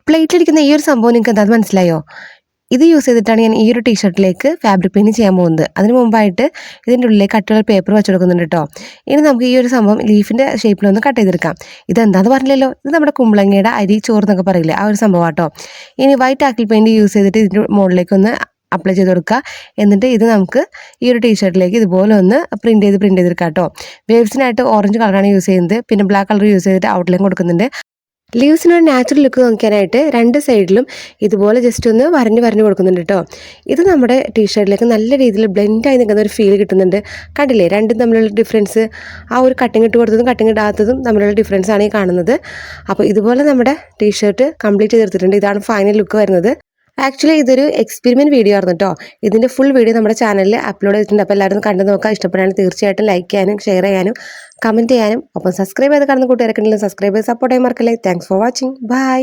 പ്ലേറ്റിലിരിക്കുന്ന ഈ ഒരു സംഭവം നിങ്ങൾക്ക് എന്താണെന്ന് മനസ്സിലായോ? ഇത് യൂസ് ചെയ്തിട്ടാണ് ഞാൻ ഈ ഒരു ടീഷർട്ടിലേക്ക് ഫാബ്രിക് പെയിൻറ് ചെയ്യാൻ പോകുന്നത്. അതിന് മുമ്പായിട്ട് ഇതിൻ്റെ ഉള്ളിലേക്ക് കട്ടുള്ള പേപ്പർ വെച്ച് കൊടുക്കുന്നുണ്ട് കേട്ടോ. ഇനി നമുക്ക് ഈ ഒരു സംഭവം ലീഫിൻ്റെ ഷേപ്പിലൊന്ന് കട്ട് ചെയ്തെടുക്കാം. ഇതെന്താണെന്ന് പറഞ്ഞില്ലല്ലോ, ഇത് നമ്മുടെ കുമ്പളങ്ങയുടെ അരി ചോറ് എന്നൊക്കെ പറയില്ലേ, ആ ഒരു സംഭവം കേട്ടോ. ഇനി വൈറ്റ് ആക്കിൾ പെയിൻറ് യൂസ് ചെയ്തിട്ട് ഇതിൻ്റെ മുകളിലേക്കൊന്ന് അപ്ലൈ ചെയ്ത് കൊടുക്കുക. എന്നിട്ട് ഇത് നമുക്ക് ഈ ഒരു ടീഷർട്ടിലേക്ക് ഇതുപോലെ ഒന്ന് പ്രിൻറ്റ് ചെയ്തെടുക്കാം കേട്ടോ. വേവ്സിനായിട്ട് ഓറഞ്ച് കളറാണ് യൂസ് ചെയ്യുന്നത്. പിന്നെ ബ്ലാക്ക് കളർ യൂസ് ചെയ്തിട്ട് ഔട്ട്ലൈൻ കൊടുക്കുന്നുണ്ട്. ലീവ്സിനൊരു നാച്ചുറൽ ലുക്ക് നോക്കാനായിട്ട് രണ്ട് സൈഡിലും ഇതുപോലെ ജസ്റ്റ് ഒന്ന് വരഞ്ഞ് കൊടുക്കുന്നുണ്ട് കേട്ടോ. ഇത് നമ്മുടെ ടീഷർട്ടിലേക്ക് നല്ല രീതിയിൽ ബ്ലെൻഡായി നിൽക്കുന്ന ഒരു ഫീൽ കിട്ടുന്നുണ്ട്. കണ്ടില്ലേ രണ്ടും തമ്മിലുള്ള ഡിഫറൻസ്? ആ ഒരു കട്ടിങ് ഇട്ട് കൊടുത്തതും കട്ടിങ് ഇടാത്തതും തമ്മിലുള്ള ഡിഫറൻസ് ആണ് ഈ കാണുന്നത്. അപ്പോൾ ഇതുപോലെ നമ്മുടെ ടീഷർട്ട് കംപ്ലീറ്റ് ചെയ്തെടുത്തിട്ടുണ്ട്. ഇതാണ് ഫൈനൽ ലുക്ക് വരുന്നത്. ആക്ച്വലി ഇതൊരു എക്സ്പെരിമെൻറ്റ് വീഡിയോ ആയിരുന്നു കേട്ടോ. ഇതിൻ്റെ ഫുൾ വീഡിയോ നമ്മുടെ ചാനലിൽ അപ്ലോഡ് ചെയ്തിട്ടുണ്ട്. അപ്പോൾ എല്ലാവരും കണ്ടു നോക്കുക. ഇഷ്ടപ്പെടാനും തീർച്ചയായിട്ടും ലൈക്ക് ചെയ്യാനും ഷെയർ ചെയ്യാനും കമൻറ്റ് ചെയ്യാനും ഒപ്പം സബ്സ്ക്രൈബ് ചെയ്ത് കാണുന്ന കൂട്ടുകാരൊക്കെ ഉണ്ടെങ്കിൽ സബ്സ്ക്രൈബ് ചെയ്ത് സപ്പോർട്ട് ചെയ്യാൻ മറക്കല്ലേ. Thanks for watching. ബൈ.